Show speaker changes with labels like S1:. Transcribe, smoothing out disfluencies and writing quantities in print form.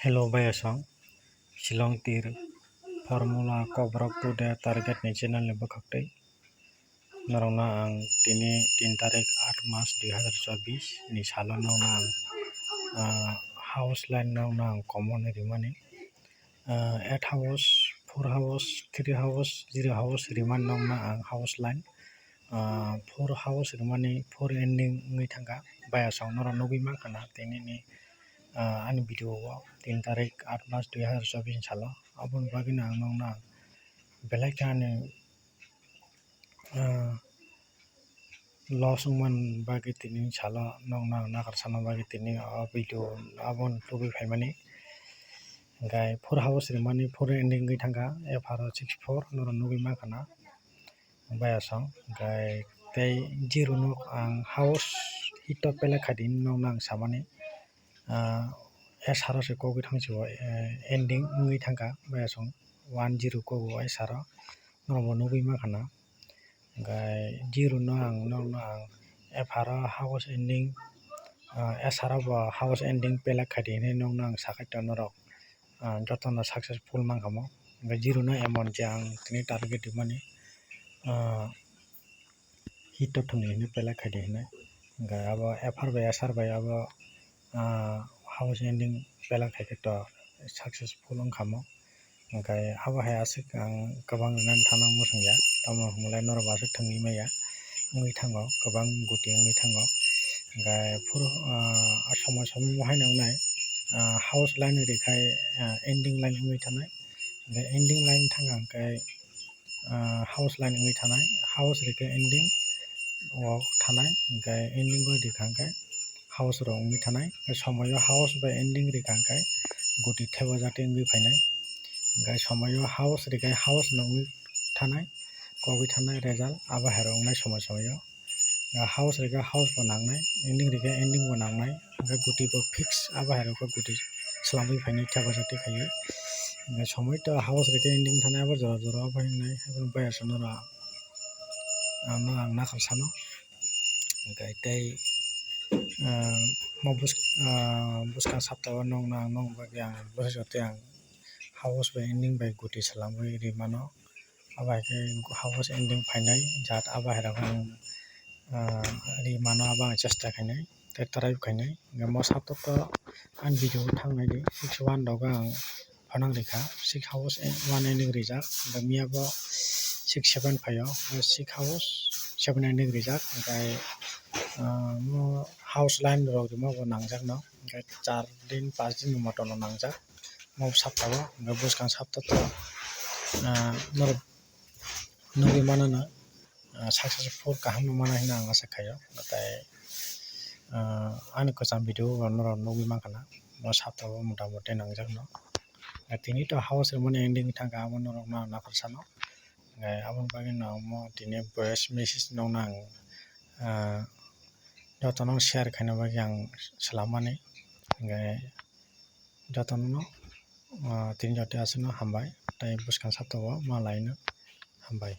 S1: Hello Bayasong, Shillong Tir, Formula Kobrok to the Target National Lebakaktai. Narona ang tini 3 tarik 8 Mas 2024 ni sala nauna ang house line nauna ang common rimani 8 house 4 house 3 house 0 house riman nauna ang house line 4 house rimani 4 ending ngi thanga Bayasong nara nugi makana tini ni ani video o 3 tarik 8 Mas 2024 sala abon bagina ang nauna belakani losungman bagi tini sala nongna nakarsana bagi tini video abon tubi faimani gai 4 house rimani 4 ending gi thanga FR64 nora nugi makana Bayasong gai tei zero nok ang house hito pele khadin nongna ang samani SR se kogi thangsibo ending ngi thanga Bayasong 10 kogo SR nora nugi makana gai zero no ang nongna ang FR house ending SR bo house ending pela khadin nongna ang sakaita norok jotona successful mangkamo gai zero no emon jang tini target mani hito thuni ni pela khadin gai abo FR by SR by abo house ending pela khadito successful mangkamo gai abo hai asik ang kabang nan thana musungya tamo mulai nor basu thungi maya ngi thango kabang guti ngi thango gai puro asama sami mohai nangnai house line rekhai ending line ngi thanai gai ending line thanga gai house line ngi thanai house rekhai ending o thanai gai ending go dikhangkai house ro ngi thanai somoyo house by ending rekhangkai guti thebo jate ngi phainai gai somoyo house rekhai house nongi thanai kogi thanai result abo hero ngnai somoyo house rega house bo nangnai ending rega ending bo nangnai gai guti bo fix abo hero ko guti slamui phainai thebo jate khaiui gai somoi to house rega ending thanai abo jora jora abo hingnai ebon Bayasong nora no ang nakarsano gai tei buskang saptao nongna nong bagi ang bosjote ang house by ending by guti salamui rimano abo ke house ending phainai jat abo hero ang rimano abo ang chesta khainai tei tarai khainai mo sato to an video thangnai di 61 doga ang phanang rekha 6 house 1 ending rijak mia bo 67 phaio 6 house 7 ending rijak gai mo house line rok mo bo nangjak no gai 4 din 5 din moto no nangjak mo saptao gai buskang sapta to nor nugi manana successful kaham mana hina ang asa khaio natai ani kocham video nora nugi mankana mo saptao motamoti nangjak no tini to house mani ending thangka abo norok no nakarsano gai aboni bagi no mo tini voice message nongna ang jotono share khaina bagi ang salamani gai jotono no tini jote asino hambai tei buskang saptao ma laino hambai.